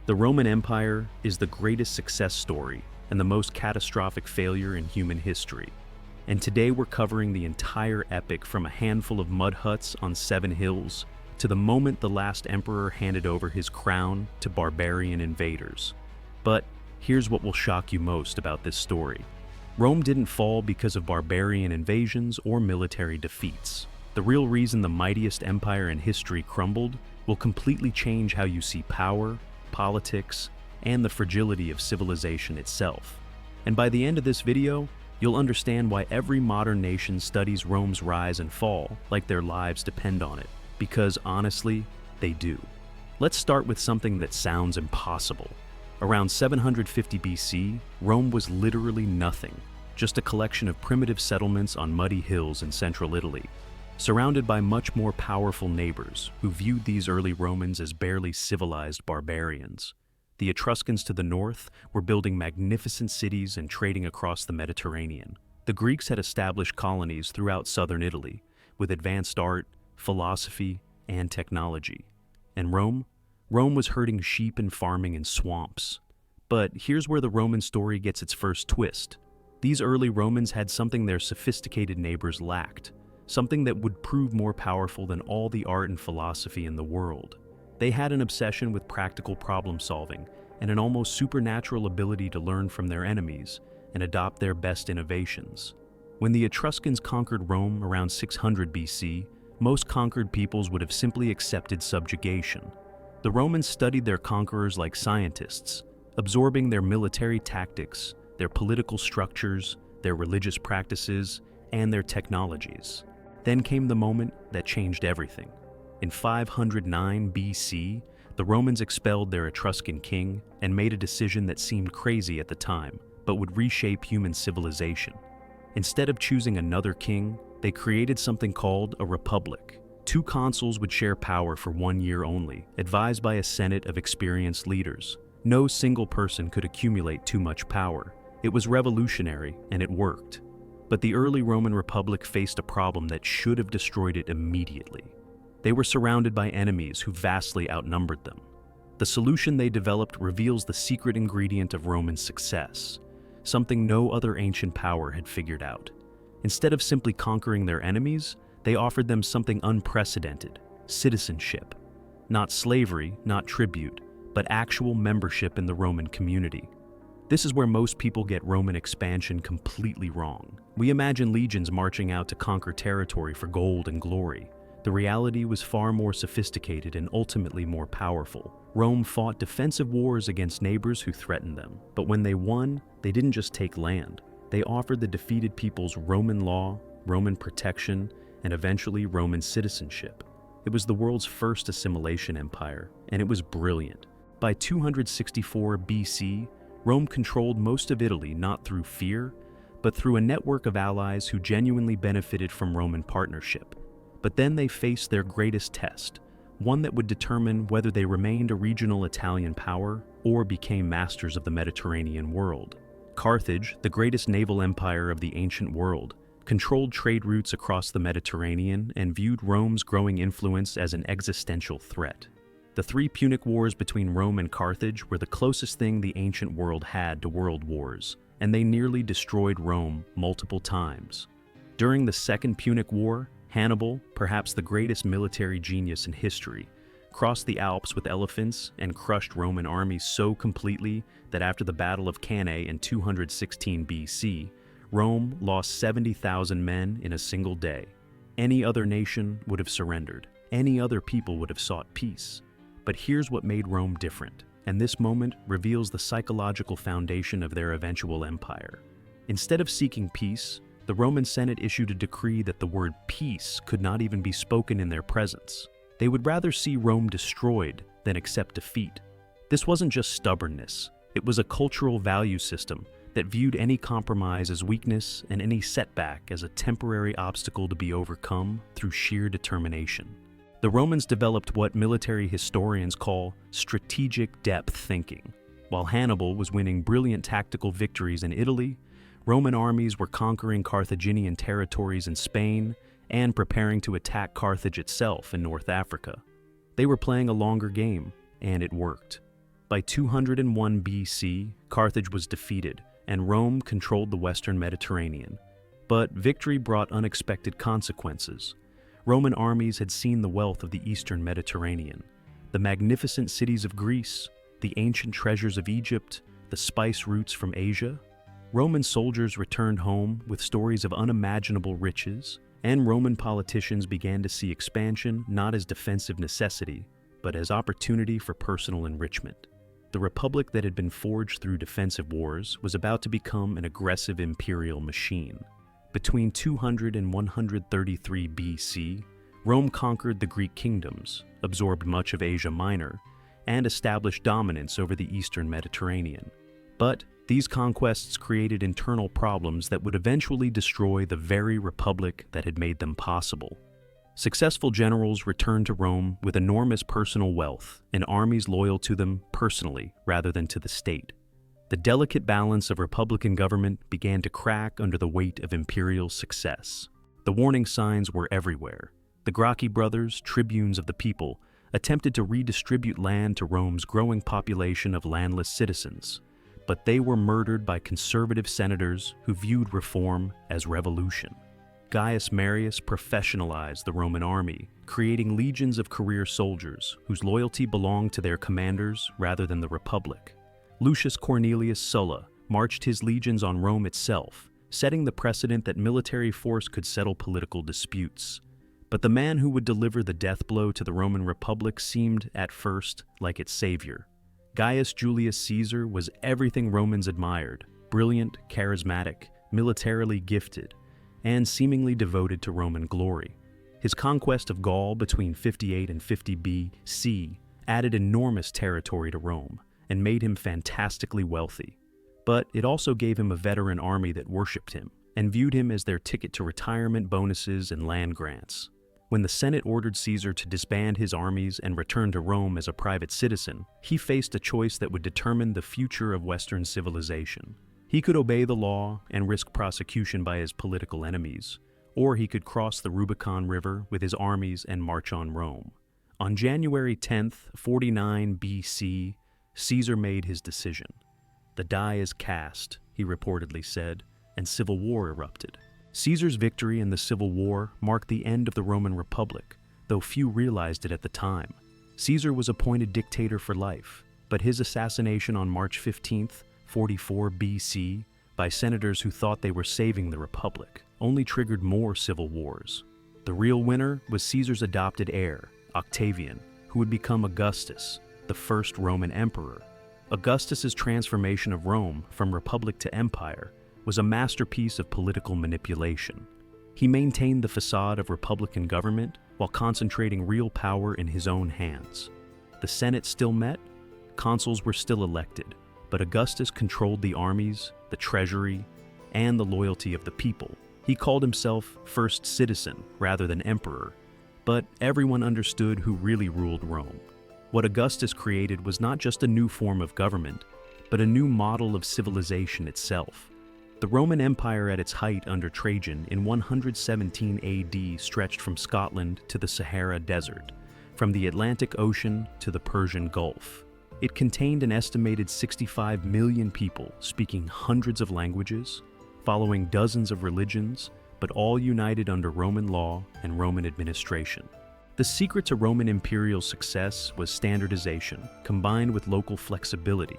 The Roman Empire is the greatest success story and the most catastrophic failure in human history. And today we're covering the entire epic from a handful of mud huts on 7 hills to the moment the last emperor handed over his crown to barbarian invaders. But here's what will shock you most about this story. Rome didn't fall because of barbarian invasions or military defeats. The real reason the mightiest empire in history crumbled will completely change how you see power, politics, and the fragility of civilization itself. And by the end of this video, you'll understand why every modern nation studies Rome's rise and fall like their lives depend on it. Because honestly, they do. Let's start with something that sounds impossible. Around 750 BC, Rome was literally nothing, just a collection of primitive settlements on muddy hills in central Italy, surrounded by much more powerful neighbors who viewed these early Romans as barely civilized barbarians. The Etruscans to the north were building magnificent cities and trading across the Mediterranean. The Greeks had established colonies throughout southern Italy, with advanced art, philosophy, and technology. And Rome was herding sheep and farming in swamps. But here's where the Roman story gets its first twist. These early Romans had something their sophisticated neighbors lacked, something that would prove more powerful than all the art and philosophy in the world. They had an obsession with practical problem solving and an almost supernatural ability to learn from their enemies and adopt their best innovations. When the Etruscans conquered Rome around 600 BC, most conquered peoples would have simply accepted subjugation. The Romans studied their conquerors like scientists, absorbing their military tactics, their political structures, their religious practices, and their technologies. Then came the moment that changed everything. In 509 BC, the Romans expelled their Etruscan king and made a decision that seemed crazy at the time, but would reshape human civilization. Instead of choosing another king, they created something called a republic. 2 consuls would share power for 1 year only, advised by a senate of experienced leaders. No single person could accumulate too much power. It was revolutionary, and it worked. But the early Roman Republic faced a problem that should have destroyed it immediately. They were surrounded by enemies who vastly outnumbered them. The solution they developed reveals the secret ingredient of Roman success, something no other ancient power had figured out. Instead of simply conquering their enemies, they offered them something unprecedented: citizenship. Not slavery, not tribute, but actual membership in the Roman community. This is where most people get Roman expansion completely wrong. We imagine legions marching out to conquer territory for gold and glory. The reality was far more sophisticated and ultimately more powerful. Rome fought defensive wars against neighbors who threatened them. But when they won, they didn't just take land. They offered the defeated peoples Roman law, Roman protection, and eventually Roman citizenship. It was the world's first assimilation empire, and it was brilliant. By 264 BC, Rome controlled most of Italy not through fear, but through a network of allies who genuinely benefited from Roman partnership. But then they faced their greatest test, one that would determine whether they remained a regional Italian power or became masters of the Mediterranean world. Carthage, the greatest naval empire of the ancient world, controlled trade routes across the Mediterranean and viewed Rome's growing influence as an existential threat. The 3 Punic Wars between Rome and Carthage were the closest thing the ancient world had to world wars, and they nearly destroyed Rome multiple times. During the Second Punic War, Hannibal, perhaps the greatest military genius in history, crossed the Alps with elephants and crushed Roman armies so completely that after the Battle of Cannae in 216 BC, Rome lost 70,000 men in a single day. Any other nation would have surrendered. Any other people would have sought peace. But here's what made Rome different, and this moment reveals the psychological foundation of their eventual empire. Instead of seeking peace, the Roman Senate issued a decree that the word peace could not even be spoken in their presence. They would rather see Rome destroyed than accept defeat. This wasn't just stubbornness, it was a cultural value system that viewed any compromise as weakness and any setback as a temporary obstacle to be overcome through sheer determination. The Romans developed what military historians call strategic depth thinking. While Hannibal was winning brilliant tactical victories in Italy, Roman armies were conquering Carthaginian territories in Spain and preparing to attack Carthage itself in North Africa. They were playing a longer game, and it worked. By 201 BC, Carthage was defeated, and Rome controlled the western Mediterranean. But victory brought unexpected consequences. Roman armies had seen the wealth of the eastern Mediterranean, the magnificent cities of Greece, the ancient treasures of Egypt, the spice routes from Asia. Roman soldiers returned home with stories of unimaginable riches, and Roman politicians began to see expansion not as defensive necessity, but as opportunity for personal enrichment. The republic that had been forged through defensive wars was about to become an aggressive imperial machine. Between 200 and 133 BC, Rome conquered the Greek kingdoms, absorbed much of Asia Minor, and established dominance over the eastern Mediterranean. But these conquests created internal problems that would eventually destroy the very republic that had made them possible. Successful generals returned to Rome with enormous personal wealth and armies loyal to them personally rather than to the state. The delicate balance of republican government began to crack under the weight of imperial success. The warning signs were everywhere. The Gracchi brothers, tribunes of the people, attempted to redistribute land to Rome's growing population of landless citizens, but they were murdered by conservative senators who viewed reform as revolution. Gaius Marius professionalized the Roman army, creating legions of career soldiers whose loyalty belonged to their commanders rather than the republic. Lucius Cornelius Sulla marched his legions on Rome itself, setting the precedent that military force could settle political disputes. But the man who would deliver the death blow to the Roman Republic seemed, at first, like its savior. Gaius Julius Caesar was everything Romans admired: brilliant, charismatic, militarily gifted, and seemingly devoted to Roman glory. His conquest of Gaul between 58 and 50 BC added enormous territory to Rome and made him fantastically wealthy. But it also gave him a veteran army that worshipped him and viewed him as their ticket to retirement bonuses and land grants. When the Senate ordered Caesar to disband his armies and return to Rome as a private citizen, he faced a choice that would determine the future of Western civilization. He could obey the law and risk prosecution by his political enemies, or he could cross the Rubicon River with his armies and march on Rome. On January 10th, 49 BC, Caesar made his decision. "The die is cast," he reportedly said, and civil war erupted. Caesar's victory in the Civil War marked the end of the Roman Republic, though few realized it at the time. Caesar was appointed dictator for life, but his assassination on March 15th, 44 BC, by senators who thought they were saving the Republic, only triggered more civil wars. The real winner was Caesar's adopted heir, Octavian, who would become Augustus, the first Roman emperor. Augustus's transformation of Rome from republic to empire was a masterpiece of political manipulation. He maintained the facade of republican government while concentrating real power in his own hands. The Senate still met, consuls were still elected, but Augustus controlled the armies, the treasury, and the loyalty of the people. He called himself first citizen rather than emperor, but everyone understood who really ruled Rome. What Augustus created was not just a new form of government, but a new model of civilization itself. The Roman Empire at its height under Trajan in 117 AD stretched from Scotland to the Sahara Desert, from the Atlantic Ocean to the Persian Gulf. It contained an estimated 65 million people speaking hundreds of languages, following dozens of religions, but all united under Roman law and Roman administration. The secret to Roman imperial success was standardization, combined with local flexibility.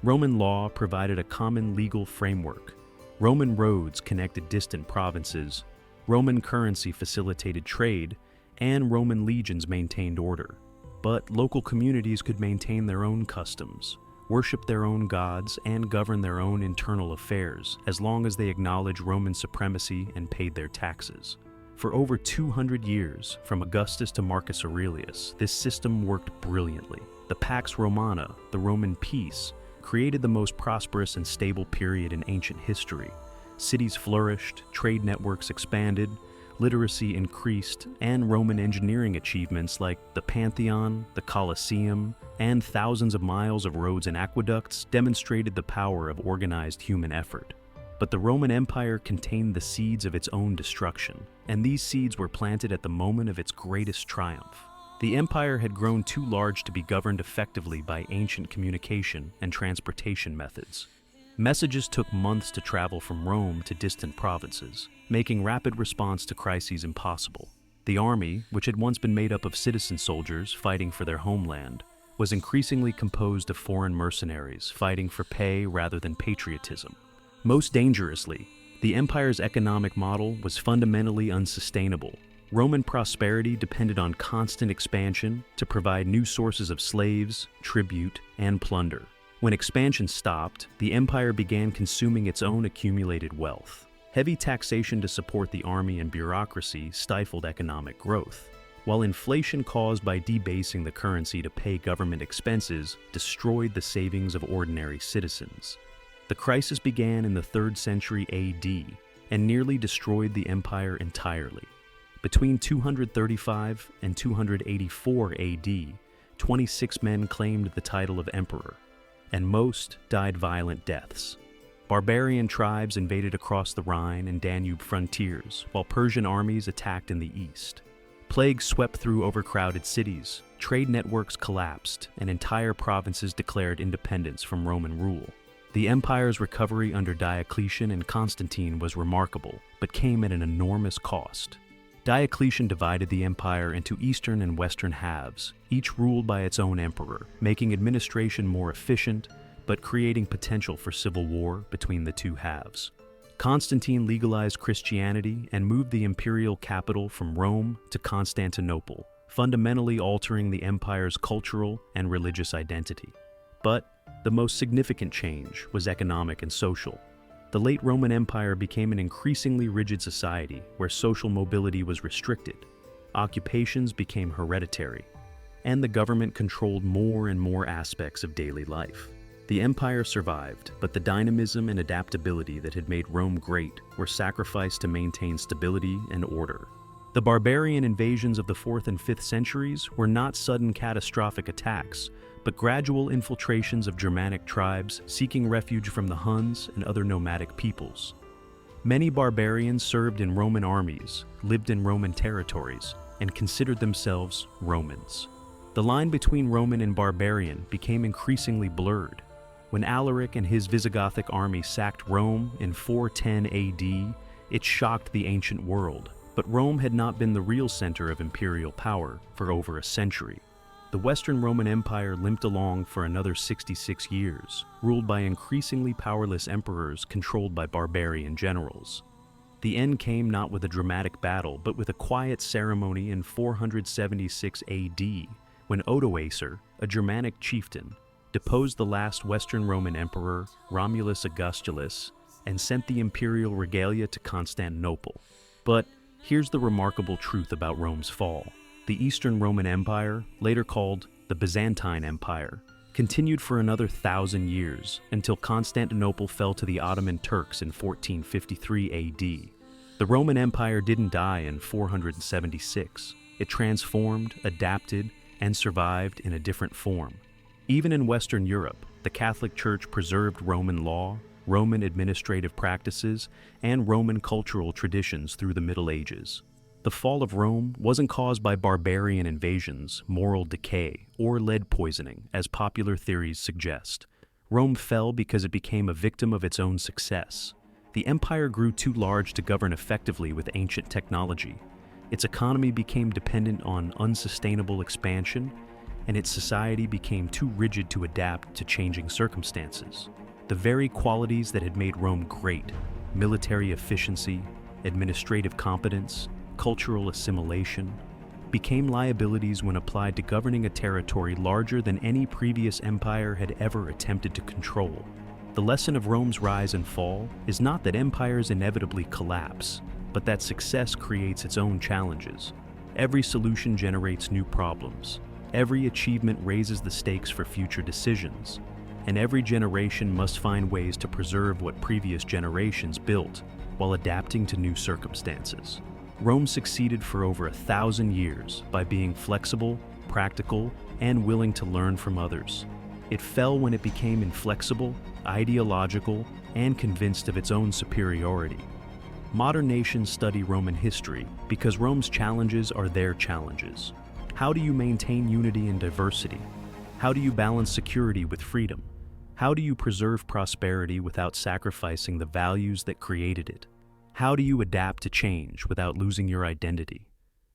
Roman law provided a common legal framework. Roman roads connected distant provinces, Roman currency facilitated trade, and Roman legions maintained order. But local communities could maintain their own customs, worship their own gods, and govern their own internal affairs as long as they acknowledged Roman supremacy and paid their taxes. For over 200 years, from Augustus to Marcus Aurelius, this system worked brilliantly. The Pax Romana, the Roman peace, created the most prosperous and stable period in ancient history. Cities flourished, trade networks expanded, literacy increased, and Roman engineering achievements like the Pantheon, the Colosseum, and thousands of miles of roads and aqueducts demonstrated the power of organized human effort. But the Roman Empire contained the seeds of its own destruction, and these seeds were planted at the moment of its greatest triumph. The empire had grown too large to be governed effectively by ancient communication and transportation methods. Messages took months to travel from Rome to distant provinces, making rapid response to crises impossible. The army, which had once been made up of citizen soldiers fighting for their homeland, was increasingly composed of foreign mercenaries fighting for pay rather than patriotism. Most dangerously, the empire's economic model was fundamentally unsustainable. Roman prosperity depended on constant expansion to provide new sources of slaves, tribute, and plunder. When expansion stopped, the empire began consuming its own accumulated wealth. Heavy taxation to support the army and bureaucracy stifled economic growth, while inflation caused by debasing the currency to pay government expenses destroyed the savings of ordinary citizens. The crisis began in the 3rd century AD and nearly destroyed the empire entirely. Between 235 and 284 AD, 26 men claimed the title of emperor, and most died violent deaths. Barbarian tribes invaded across the Rhine and Danube frontiers, while Persian armies attacked in the east. Plague swept through overcrowded cities, trade networks collapsed, and entire provinces declared independence from Roman rule. The empire's recovery under Diocletian and Constantine was remarkable, but came at an enormous cost. Diocletian divided the empire into eastern and western halves, each ruled by its own emperor, making administration more efficient, but creating potential for civil war between the two halves. Constantine legalized Christianity and moved the imperial capital from Rome to Constantinople, fundamentally altering the empire's cultural and religious identity. But the most significant change was economic and social. The late Roman Empire became an increasingly rigid society where social mobility was restricted, occupations became hereditary, and the government controlled more and more aspects of daily life. The empire survived, but the dynamism and adaptability that had made Rome great were sacrificed to maintain stability and order. The barbarian invasions of the 4th and 5th centuries were not sudden catastrophic attacks, but gradual infiltrations of Germanic tribes seeking refuge from the Huns and other nomadic peoples. Many barbarians served in Roman armies, lived in Roman territories, and considered themselves Romans. The line between Roman and barbarian became increasingly blurred. When Alaric and his Visigothic army sacked Rome in 410 AD, it shocked the ancient world, but Rome had not been the real center of imperial power for over a century. The Western Roman Empire limped along for another 66 years, ruled by increasingly powerless emperors controlled by barbarian generals. The end came not with a dramatic battle, but with a quiet ceremony in 476 AD, when Odoacer, a Germanic chieftain, deposed the last Western Roman emperor, Romulus Augustulus, and sent the imperial regalia to Constantinople. But here's the remarkable truth about Rome's fall. The Eastern Roman Empire, later called the Byzantine Empire, continued for another 1,000 years until Constantinople fell to the Ottoman Turks in 1453 AD. The Roman Empire didn't die in 476. It transformed, adapted, and survived in a different form. Even in Western Europe, the Catholic Church preserved Roman law, Roman administrative practices, and Roman cultural traditions through the Middle Ages. The fall of Rome wasn't caused by barbarian invasions, moral decay, or lead poisoning, as popular theories suggest. Rome fell because it became a victim of its own success. The empire grew too large to govern effectively with ancient technology. Its economy became dependent on unsustainable expansion, and its society became too rigid to adapt to changing circumstances. The very qualities that had made Rome great, military efficiency, administrative competence, cultural assimilation, became liabilities when applied to governing a territory larger than any previous empire had ever attempted to control. The lesson of Rome's rise and fall is not that empires inevitably collapse, but that success creates its own challenges. Every solution generates new problems. Every achievement raises the stakes for future decisions. And every generation must find ways to preserve what previous generations built while adapting to new circumstances. Rome succeeded for over 1,000 years by being flexible, practical, and willing to learn from others. It fell when it became inflexible, ideological, and convinced of its own superiority. Modern nations study Roman history because Rome's challenges are their challenges. How do you maintain unity and diversity? How do you balance security with freedom? How do you preserve prosperity without sacrificing the values that created it? How do you adapt to change without losing your identity?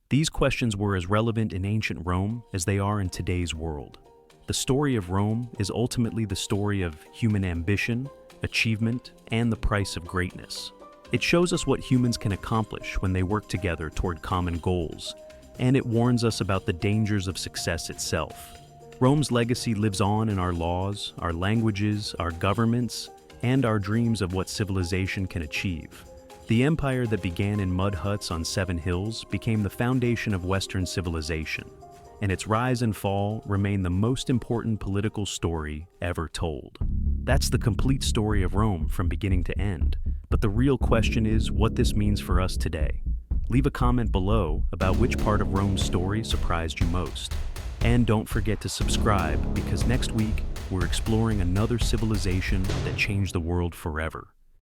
These questions were as relevant in ancient Rome as they are in today's world. The story of Rome is ultimately the story of human ambition, achievement, and the price of greatness. It shows us what humans can accomplish when they work together toward common goals, and it warns us about the dangers of success itself. Rome's legacy lives on in our laws, our languages, our governments, and our dreams of what civilization can achieve. The empire that began in mud huts on 7 hills became the foundation of Western civilization, and its rise and fall remain the most important political story ever told. That's the complete story of Rome from beginning to end, but the real question is what this means for us today. Leave a comment below about which part of Rome's story surprised you most. And don't forget to subscribe because next week we're exploring another civilization that changed the world forever.